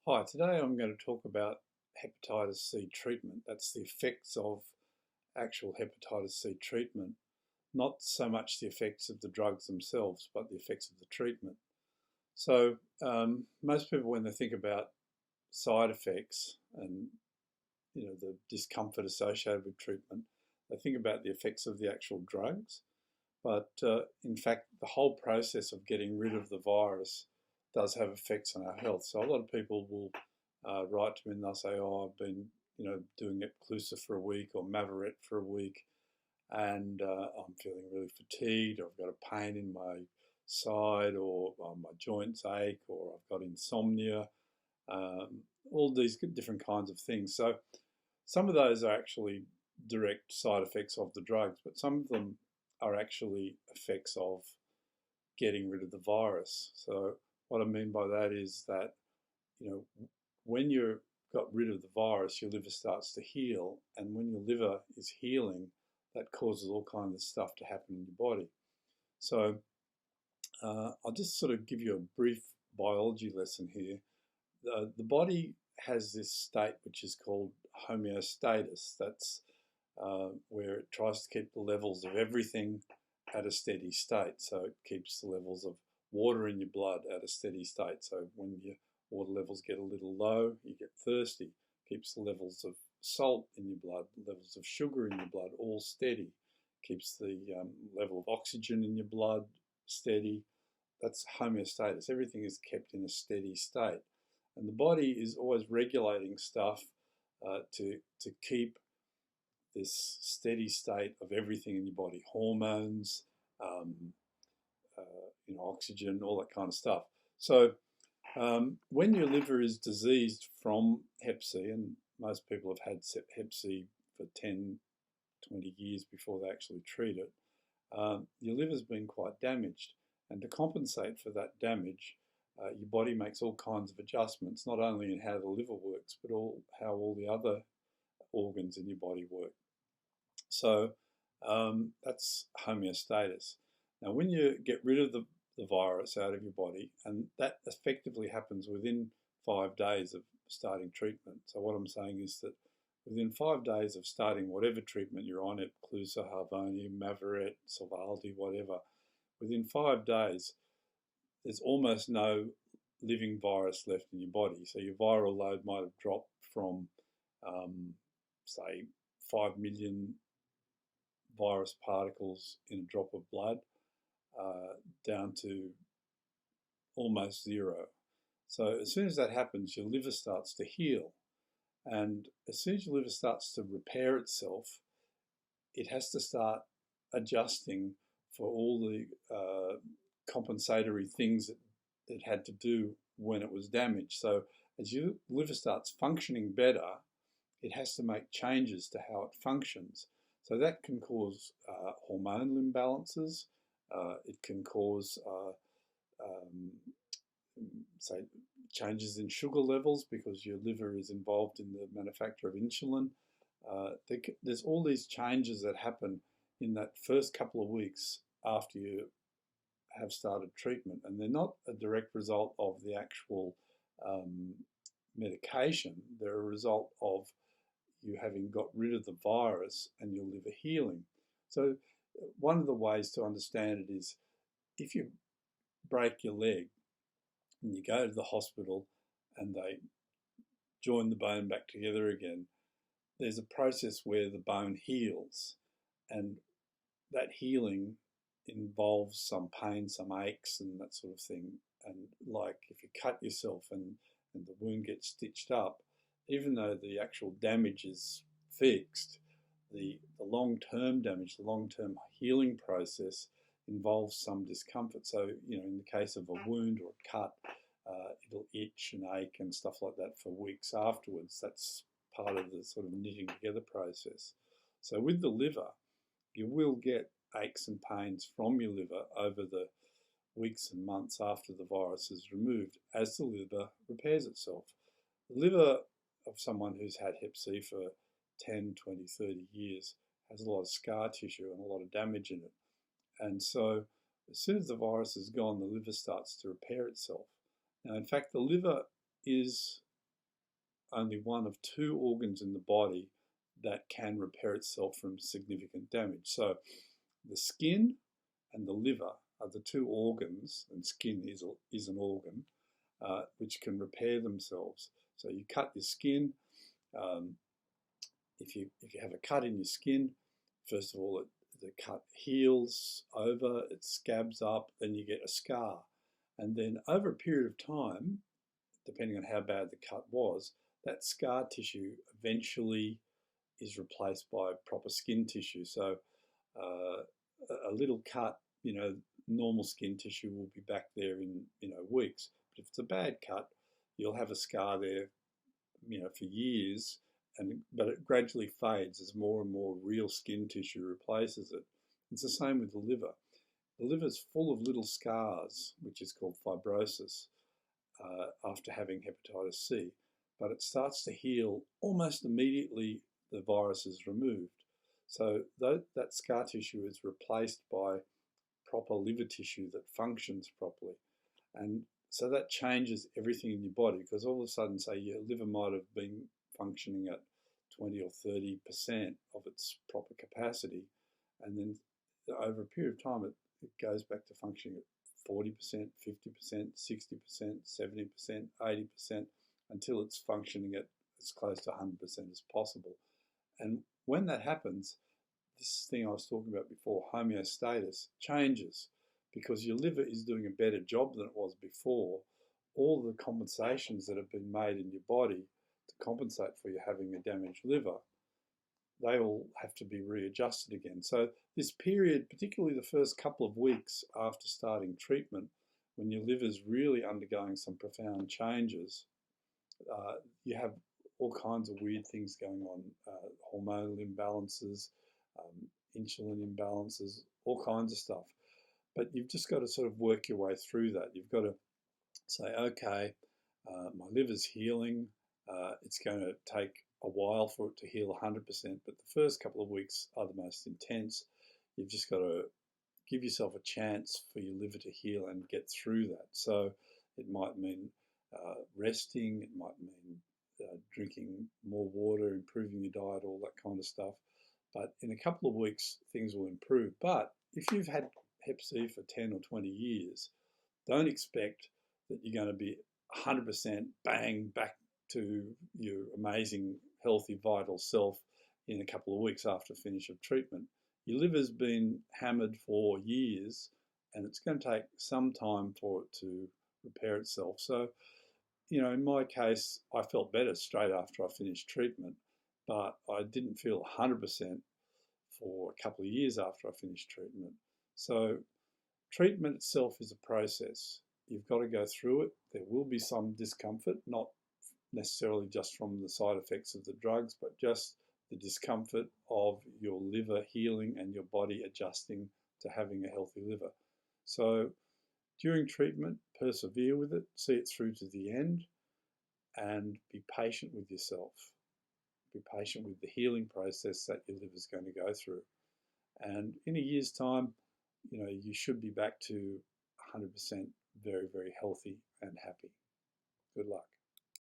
Hi, today I'm going to talk about hepatitis C treatment. That's the effects of actual hepatitis C treatment, not so much the effects of the drugs themselves, but the effects of the treatment. So, most people, when they think about side effects and the discomfort associated with treatment, they think about the effects of the actual drugs. But in fact, the whole process of getting rid of the virus does have effects on our health. So a lot of people will write to me and they'll say, "Oh, I've been, doing Epclusa for a week or Mavorette for a week, and I'm feeling really fatigued, or I've got a pain in my side, or my joints ache, or I've got insomnia." All these different kinds of things. So some of those are actually direct side effects of the drugs, but some of them are actually effects of getting rid of the virus. So what I mean by that is that, when you've got rid of the virus, your liver starts to heal, and when your liver is healing, that causes all kinds of stuff to happen in your body. So I'll just sort of give you a brief biology lesson here. The body has this state which is called homeostasis. That's where it tries to keep the levels of everything at a steady state. So it keeps the levels of water in your blood at a steady state. So when your water levels get a little low, you get thirsty. Keeps the levels of salt in your blood, levels of sugar in your blood all steady. Keeps the level of oxygen in your blood steady. That's homeostasis. Everything is kept in a steady state. And the body is always regulating stuff to keep this steady state of everything in your body, hormones, um, oxygen, all that kind of stuff. So when your liver is diseased from Hep C, and most people have had Hep C for 10, 20 years before they actually treat it, your liver's been quite damaged. And to compensate for that damage, your body makes all kinds of adjustments, not only in how the liver works, but how all the other organs in your body work. So that's homeostasis. Now, when you get rid of the virus out of your body, and that effectively happens within 5 days of starting treatment. So what I'm saying is that within 5 days of starting whatever treatment you're on, Epclusa, Harvoni, Mavorette, Sovaldi, whatever, within 5 days, there's almost no living virus left in your body. So your viral load might have dropped from, say, 5 million virus particles in a drop of blood down to almost zero. So as soon as that happens, your liver starts to heal. And as soon as your liver starts to repair itself, it has to start adjusting for all the compensatory things that it had to do when it was damaged. So as your liver starts functioning better, it has to make changes to how it functions. So that can cause hormonal imbalances. It can cause, say, changes in sugar levels because your liver is involved in the manufacture of insulin. There's all these changes that happen in that first couple of weeks after you have started treatment, and they're not a direct result of the actual medication. They're a result of you having got rid of the virus and your liver healing. So one of the ways to understand it is if you break your leg and you go to the hospital and they join the bone back together again, there's a process where the bone heals, and that healing involves some pain, some aches and that sort of thing. And like if you cut yourself and the wound gets stitched up, even though the actual damage is fixed, the long-term damage, the long-term healing process involves some discomfort. So, in the case of a wound or a cut, it'll itch and ache and stuff like that for weeks afterwards. That's part of the sort of knitting together process. So with the liver, you will get aches and pains from your liver over the weeks and months after the virus is removed as the liver repairs itself. The liver of someone who's had Hep C for 10, 20, 30 years has a lot of scar tissue and a lot of damage in it. And so as soon as the virus is gone, the liver starts to repair itself. Now, in fact, the liver is only one of two organs in the body that can repair itself from significant damage. So the skin and the liver are the two organs, and skin is an organ, which can repair themselves. So you cut your skin. If you have a cut in your skin, first of all, the cut heals over, it scabs up, then you get a scar. And then over a period of time, depending on how bad the cut was, that scar tissue eventually is replaced by proper skin tissue. So a little cut, normal skin tissue will be back there in, weeks. But if it's a bad cut, you'll have a scar there, for years, but it gradually fades as more and more real skin tissue replaces it. It's the same with the liver. The liver's full of little scars, which is called fibrosis, after having hepatitis C, but it starts to heal almost immediately the virus is removed. So that scar tissue is replaced by proper liver tissue that functions properly. And so that changes everything in your body, because all of a sudden, say, your liver might have been functioning at 20 or 30% of its proper capacity, and then over a period of time it goes back to functioning at 40%, 50%, 60%, 70%, 80%, until it's functioning at as close to 100% as possible. And when that happens, this thing I was talking about before, homeostasis, changes, because your liver is doing a better job than it was before. All the compensations that have been made in your body to compensate for you having a damaged liver, they all have to be readjusted again. So this period, particularly the first couple of weeks after starting treatment, when your liver's really undergoing some profound changes, you have all kinds of weird things going on, hormonal imbalances, insulin imbalances, all kinds of stuff. But you've just got to sort of work your way through that. You've got to say, okay, my liver's healing. It's going to take a while for it to heal 100%, but the first couple of weeks are the most intense. You've just got to give yourself a chance for your liver to heal and get through that. So it might mean resting, it might mean drinking more water, improving your diet, all that kind of stuff. But in a couple of weeks, things will improve. But if you've had Hep C for 10 or 20 years, don't expect that you're going to be 100% bang back to your amazing, healthy, vital self in a couple of weeks after finish of treatment. Your liver's been hammered for years, and it's going to take some time for it to repair itself. So, in my case, I felt better straight after I finished treatment, but I didn't feel 100% for a couple of years after I finished treatment. So treatment itself is a process. You've got to go through it. There will be some discomfort, not necessarily just from the side effects of the drugs, but just the discomfort of your liver healing and your body adjusting to having a healthy liver. So during treatment, persevere with it, see it through to the end, and be patient with yourself. Be patient with the healing process that your liver is going to go through. And in a year's time, you should be back to 100% very, very healthy and happy. Good luck.